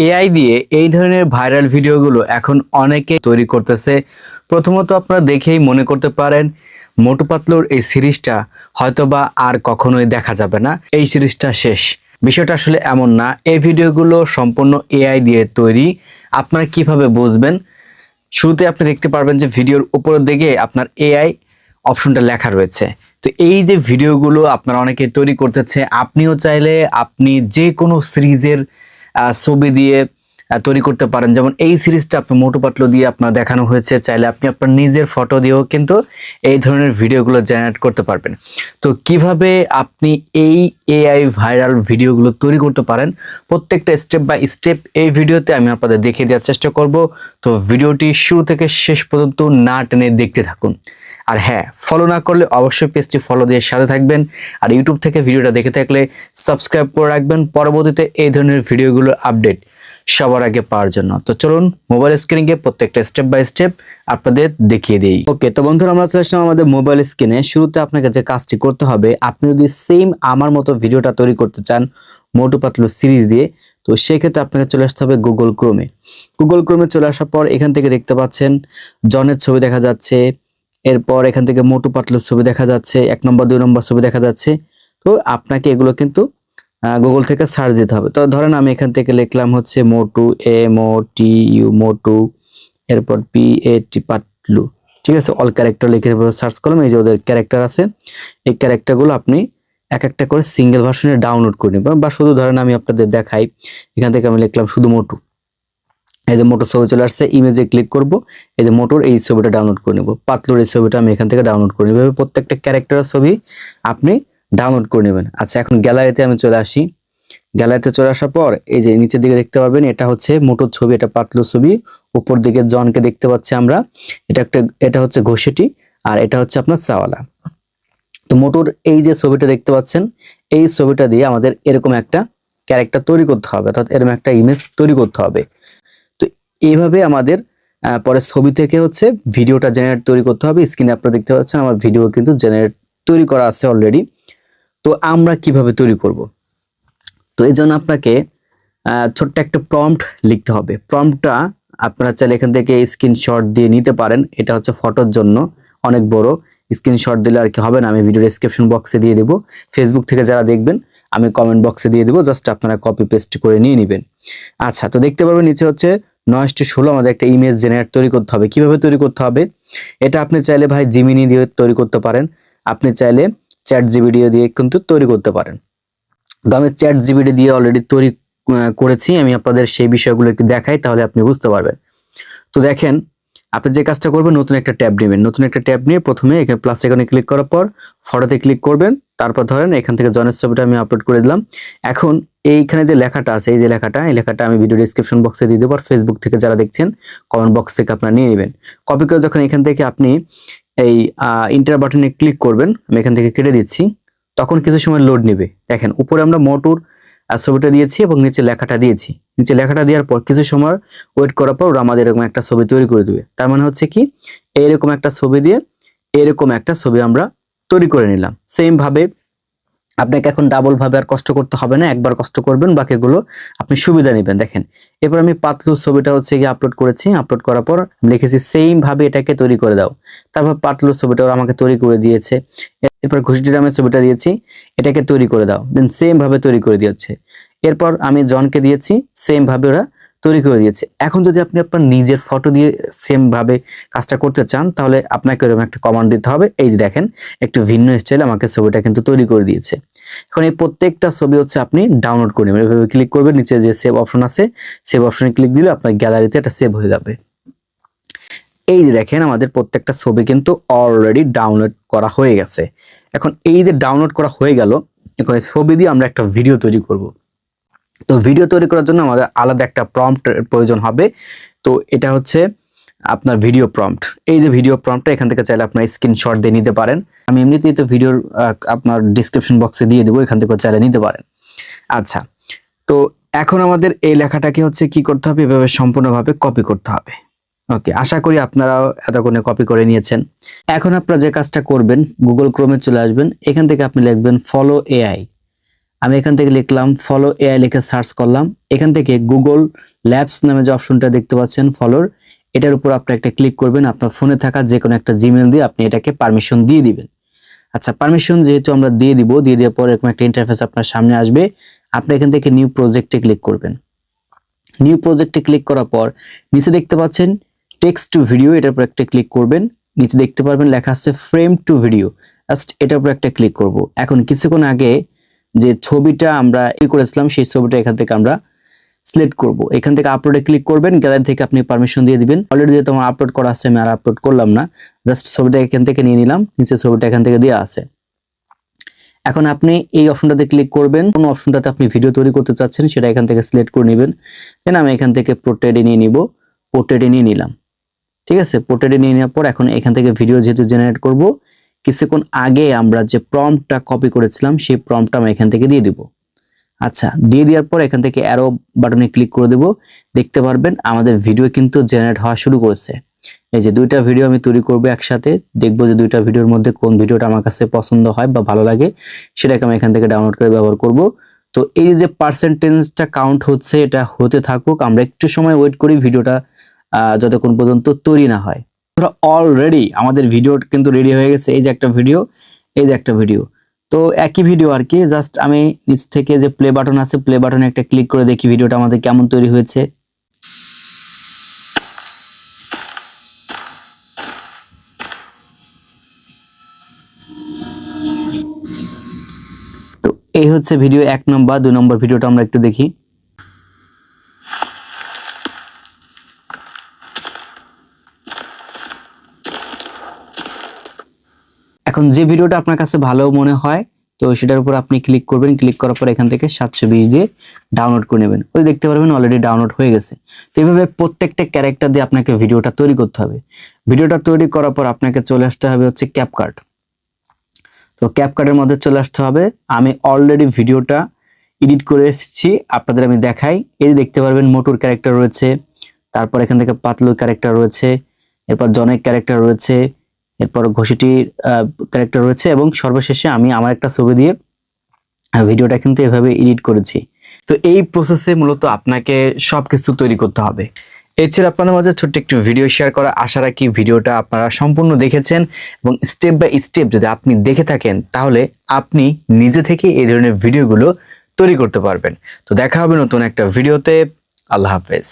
AI দিয়ে এই ধরনের ভাইরাল ভিডিওগুলো এখন অনেকে তৈরি করতেছে। প্রথমত আপনারা দেখেই মনে করতে পারেন মোটু পাতলুর এই সিরিজটা হয়তোবা আর কখনোই দেখা যাবে না, এই সিরিজটা শেষ। বিষয়টা আসলে এমন না। এই ভিডিওগুলো সম্পূর্ণ এআই দিয়ে তৈরি। আপনারা কিভাবে বুঝবেন? শুরুতে আপনি দেখতে পারবেন যে ভিডিওর উপরের দিকে আপনার এআই অপশনটা লেখা রয়েছে। তো এই যে ভিডিওগুলো আপনারা অনেকে তৈরি করতেছে, আপনিও চাইলে আপনি যে কোনো সিরিজের ছবি দিয়ে তৈরি করতে পারেন। যেমন এই সিরিজটা আপনি মোটু পাতলু দিয়ে আপনার দেখানো হয়েছে, চাইলে আপনি আপনার নিজের ফটো দিয়েও কিন্তু এই ধরনের ভিডিওগুলো জেনারেট করতে পারবেন। তো কিভাবে আপনি এই এআই ভাইরাল ভিডিওগুলো তৈরি করতে পারেন প্রত্যেকটা স্টেপ বাই স্টেপ এই ভিডিওতে আমি আপনাদের দেখিয়ে দেওয়ার চেষ্টা করব। তো ভিডিওটি শুরু থেকে শেষ পর্যন্ত না টেনে দেখতে থাকুন। আর হ্যাঁ, ফলো না করলে অবশ্যই পেজটি ফলো দিয়ে সাথে থাকবেন। আর ইউটিউব থেকে ভিডিওটা দেখে থাকলে সাবস্ক্রাইব করে রাখবেন পরবর্তীতে এই ধরনের ভিডিওগুলোর আপডেট সবার আগে পাওয়ার জন্য। তো চলুন মোবাইল স্ক্রিনে প্রত্যেকটা স্টেপ বাই স্টেপ আপনাদের দেখিয়ে দিই। ওকে, তো বন্ধুরা আমরা চলে আসলাম আমাদের মোবাইল স্ক্রিনে। শুরুতে আপনাকে যে কাজটি করতে হবে, আপনি যদি সেম আমার মতো ভিডিওটা তৈরি করতে চান মোটু পাতলু সিরিজ দিয়ে, তো সেক্ষেত্রে আপনাকে চলে আসতে হবে গুগল ক্রোমে। গুগল ক্রোমে চলে আসার পর এখান থেকে দেখতে পাচ্ছেন জনের ছবি দেখা যাচ্ছে, এরপর এখান থেকে মোটু পাতলুর ছবি দেখা যাচ্ছে, 1 নম্বর 2 নম্বর ছবি দেখা যাচ্ছে। তো আপনাকে এগুলো কিন্তু গুগল থেকে সার্চ দিতে হবে। তো ধরেন আমি এখান থেকে লিখলাম হচ্ছে মোটু, MOTU মোটু, এরপর PAT পাতলু, ঠিক আছে। অল ক্যারেক্টার লিখে সার্চ করলাম। এই যে ওদের ক্যারেক্টার আছে, এই ক্যারেক্টারগুলো আপনি এক একটা করে সিঙ্গেল ভার্সনে ডাউনলোড করে নেবেন। বা শুধু ধরেন আমি আপনাদের দেখাই, এখান থেকে আমি লিখলাম শুধু মোটু। এই যে মোটর ছবি চলে আসছে, ইমেজে ক্লিক করব, এই যে মোটর এই ছবিটা ডাউনলোড করে নেব। পাতলুর এই ছবিটা আমি এখান থেকে ডাউনলোড করে নেব। প্রত্যেকটা ক্যারেক্টারের ছবি আপনি ডাউনলোড করে নেবেন। আচ্ছা, এখন গ্যালারিতে আমি চলে আসি। গ্যালারিতে চলে আসার পর এই যে নিচের দিকে দেখতে পারবেন, এটা হচ্ছে মোটর ছবি, এটা পাতলুর ছবি। উপর দিকে জনকে দেখতে পাচ্ছি আমরা, এটা হচ্ছে ঘষেটি, আর এটা হচ্ছে আপনার চাওয়ালা। তো মোটর এই যে ছবিটা দেখতে পাচ্ছেন, এই ছবিটা দিয়ে আমাদের এরকম একটা ক্যারেক্টার তৈরি করতে হবে, অর্থাৎ এরকম একটা ইমেজ তৈরি করতে হবে। তো এইভাবে আমাদের পরে ছবি থেকে হচ্ছে ভিডিওটা জেনারেট তৈরি করতে হবে। স্ক্রিনে আপনারা দেখতে পাচ্ছেন আমার ভিডিও কিন্তু জেনারেট তৈরি করা আছে অলরেডি। তো আমরা কিভাবে তৈরি করব? তো এই জন্য আপনাকে ছোট্ট একটা প্রম্পট লিখতে হবে। প্রম্পটটা আপনারা চাইলে এখান থেকে স্ক্রিনশট দিয়ে নিতে পারেন। এটা হচ্ছে ফটোর জন্য অনেক বড়, স্ক্রিনশট দিলে আর কি হবে না। আমি ভিডিও ডেসক্রিপশন বক্সে দিয়ে দেবো। ফেসবুক থেকে যারা দেখবেন আমি কমেন্ট বক্সে দিয়ে দেবো, জাস্ট আপনারা কপি পেস্ট করে নিয়ে নেবেন। আচ্ছা, তো দেখতে পারবেন নিচে হচ্ছে 9:16 আমাদের একটা ইমেজ জেনারেট তৈরি করতে হবে। কিভাবে তৈরি করতে হবে? এটা আপনি চাইলে ভাই জিমিনি দিয়ে তৈরি করতে পারেন, আপনি চাইলে চ্যাট জিপিটি দিয়ে কিন্তু তৈরি করতে পারেন। তো আমি চ্যাট জিপিটি দিয়ে অলরেডি তৈরি করেছি। আমি আপনাদের সেই বিষয়গুলো একটু দেখাই, তাহলে আপনি বুঝতে পারবেন। তো দেখেন, আপনি যে কাজটা করবেন, নতুন একটা ট্যাব নেবেন। নতুন একটা ট্যাব নিয়ে প্রথমে এখানে প্লাস আইকনে ক্লিক করার পর ফটোতে ক্লিক করবেন। তারপর ধরেন এখান থেকে জনের ছবিটা আমি আপলোড করে দিলাম। এখন এইখানে যে লেখাটা আছে, এই যে লেখাটা, এই লেখাটা আমি ভিডিও ডেসক্রিপশন বক্সে দিয়ে দেবো। আর ফেসবুক থেকে যারা দেখছেন কমেন্ট বক্স থেকে আপনারা নিয়ে নেবেন। কপি করে যখন এখান থেকে আপনি এই ইন্টার বাটনে ক্লিক করবেন, আমি এখান থেকে কেটে দিচ্ছি, তখন কিছু সময় লোড নেবে। দেখেন উপরে আমরা মোটুর ছবিটা দিয়েছি এবং নিচে লেখাটা দিয়েছি। নিচে লেখাটা দেওয়ার পর কিছু সময় ওয়েট করার পর ওরা আমাদের এরকম একটা ছবি তৈরি করে দেবে। তার মানে হচ্ছে কি, এরকম একটা ছবি দিয়ে এরকম একটা ছবি আমরা তৈরি করে নিলাম। সেম ভাবে আপনাকে এখন ডাবল ভাবে আর কষ্ট করতে হবে না, একবার কষ্ট করবেন, বাকিগুলো আপনি সুবিধা নেবেন। দেখেন এরপর আমি পাতলুর ছবিটা হচ্ছে গিয়ে আপলোড করেছি। আপলোড করার পর লিখেছি সেম ভাবে এটাকে তৈরি করে দাও। তারপর পাতলুর ছবিটা ওরা আমাকে তৈরি করে দিয়েছে। এরপর ঘুষিটিরামের ছবিটা দিয়েছি, এটাকে তৈরি করে দাও, দেন সেম ভাবে তৈরি করে দিয়েছে। এরপর আমি জনকে দিয়েছি, সেম ভাবে ওরা তৈরি করে দিয়েছে। এখন যদি আপনি আপনার নিজের ফটো দিয়ে সেম ভাবে কাজটা করতে চান, তাহলে আপনাকে এরকম একটা কমান্ড দিতে হবে। এই যে দেখেন, একটু ভিন্ন স্টাইল আমাকে ছবিটা কিন্তু তৈরি করে দিয়েছে। এখন এই প্রত্যেকটা ছবি হচ্ছে আপনি ডাউনলোড করে নেবেন। এভাবে ক্লিক করবেন, নিচে যে সেভ অপশন আছে, সেভ অপশনে ক্লিক দিলে আপনার গ্যালারিতে এটা সেভ হয়ে যাবে। এই যে দেখেন আমাদের প্রত্যেকটা ছবি কিন্তু অলরেডি ডাউনলোড করা হয়ে গেছে। এখন এই যে ডাউনলোড করা হয়ে গেল, এখন এই ছবি দিয়ে আমরা একটা ভিডিও তৈরি করব। তো ভিডিও তৈরি করার জন্য আমাদের আলাদা একটা প্রম্পট প্রয়োজন হবে। তো এটা হচ্ছে আপনার ভিডিও প্রম্পট। এই যে ভিডিও প্রম্পটটা এখান থেকে চাইলে আপনার স্ক্রিনশট দিয়ে নিতে পারেন। আমি এমনিতেই তো ভিডিওর আপনার ডিসক্রিপশন বক্সে দিয়ে দেবো, এখান থেকে চাইলে নিতে পারেন। আচ্ছা, তো এখন আমাদের এই লেখাটাকে হচ্ছে কি করতে হবে, এভাবে সম্পূর্ণভাবে কপি করতে হবে। ওকে, আশা করি আপনারাও এতক্ষণে কপি করে নিয়েছেন। এখন আপনারা যে কাজটা করবেন, গুগল ক্রোমে চলে আসবেন, এখান থেকে আপনি লিখবেন ফলো এআই। আমি এখান থেকে লিখলাম ফলো এআই লিখে সার্চ করলাম। এখান থেকে গুগল ল্যাবস নামে যে অপশনটা দেখতে পাচ্ছেন ফলোর, এটার উপর আপনি একটা ক্লিক করবেন। আপনার ফোনে থাকা যে কোনো একটা জিমেল দিয়ে আপনি এটাকে পারমিশন দিয়ে দিবেন। আচ্ছা, পারমিশন যেহেতু আমরা দিয়ে দেওয়ার পর এরকম একটা ইন্টারফেস আপনার সামনে আসবে। আপনি এখান থেকে নিউ প্রজেক্টে ক্লিক করবেন। নিউ প্রজেক্টে ক্লিক করার পর নিচে দেখতে পাচ্ছেন টেক্সট টু ভিডিও, এটার উপর একটা ক্লিক করবেন। নিচে দেখতে পারবেন লেখা আছে ফ্রেম টু ভিডিও, জাস্ট এটার উপর একটা ক্লিক করব। এখন কিছুক্ষণ আগে যে ছবিটা আমরা করেছিলাম সেই ছবিটা এখান থেকে আমরা সিলেক্ট করব। এখান থেকে আপলোডে ক্লিক করবেন, গ্যালারি থেকে আপনি পারমিশন দিয়ে দিবেন। অলরেডি যেহেতু আমার আপলোড করা আছে আমি আর আপলোড করলাম না, জাস্ট ছবিটা এখান থেকে নিয়ে নিলাম, নিচে ছবিটা এখান থেকে দেওয়া আছে। এখন আপনি এই অপশনটাতে ক্লিক করবেন, কোন অপশনটাতে আপনি ভিডিও তৈরি করতে চাচ্ছেন সেটা এখান থেকে সিলেক্ট করে নেবেন। দেন আমি এখান থেকে পোর্ট্রেটে নিয়ে নিব, পোর্ট্রেটে নিয়ে নিলাম। ঠিক আছে, পোর্ট্রেটে নিয়ে নেওয়ার পর এখন এখান থেকে ভিডিও যেহেতু জেনারেট করব, কিছুক্ষণ আগে আমরা যে প্রম্পটটা কপি করেছিলাম সেই প্রম্পটটা আমি এখান থেকে দিয়ে দিব। আচ্ছা, দিয়ে দেওয়ার পর এখান থেকে অ্যারো বাটনে ক্লিক করে দেব। দেখতে পারবেন আমাদের ভিডিও কিন্তু জেনারেট হওয়া শুরু করেছে। এই যে দুইটা ভিডিও আমি তৈরি করব একসাথে, দেখবো যে দুইটা ভিডিওর মধ্যে কোন ভিডিওটা আমার কাছে পছন্দ হয় বা ভালো লাগে সেটাকে আমি এখান থেকে ডাউনলোড করে ব্যবহার করব। তো এই যে পার্সেন্টেজটা কাউন্ট হচ্ছে এটা হতে থাকুক, আমরা একটু সময় ওয়েট করি ভিডিওটা যতক্ষণ পর্যন্ত তৈরি না হয়। অলরেডি আমাদের ভিডিও কিন্তু রেডি হয়ে গেছে। এই যে একটা ভিডিও, এই যে একটা ভিডিও, তো একই ভিডিও আর কি। জাস্ট আমি নিচ থেকে যে প্লে বাটন আছে প্লে বাটনে একটা ক্লিক করে দেখি ভিডিওটা আমাদের কেমন তৈরি হয়েছে। তো এই হচ্ছে ভিডিও 1 নম্বর। 2 নম্বর ভিডিওটা আমরা একটু দেখি। এখন যে ভিডিওটা আপনার কাছে ভালো মনে হয় তো সেটার উপর আপনি ক্লিক করবেন। ক্লিক করার পর এখান থেকে 720 দিয়ে ডাউনলোড করে নেবেন। ওই দেখতে পারবেন অলরেডি ডাউনলোড হয়ে গেছে। তো এইভাবে প্রত্যেকটা ক্যারেক্টার দিয়ে আপনাকে ভিডিওটা তৈরি করতে হবে। ভিডিওটা তৈরি করার পর আপনাকে চলে আসতে হবে হচ্ছে ক্যাপকাট। তো ক্যাপকাটের মধ্যে চলে আসতে হবে। আমি অলরেডি ভিডিওটা এডিট করে এসেছি, আপনাদের আমি দেখাই। এই যে দেখতে পারবেন মোটুর ক্যারেক্টার রয়েছে, তারপর এখান থেকে পাতলুর ক্যারেক্টার রয়েছে, এরপর জনের ক্যারেক্টার রয়েছে, এরপর ঘষিটির ক্যারেক্টার রয়েছে এবং সর্বশেষে আমি আমার একটা ছবি দিয়ে ভিডিওটা কিন্তু এভাবে এডিট করেছি। তো এই প্রসেসে মূলত আপনাকে সবকিছু তৈরি করতে হবে। এছাড়া আপনাদের মাঝে ছোট্ট একটু ভিডিও শেয়ার করা আশা রাখি ভিডিওটা আপনারা সম্পূর্ণ দেখেছেন এবং স্টেপ বাই স্টেপ যদি আপনি দেখে থাকেন তাহলে আপনি নিজে থেকে এই ধরনের ভিডিওগুলো তৈরি করতে পারবেন। তো দেখা হবে নতুন একটা ভিডিওতে। আল্লাহ হাফেজ।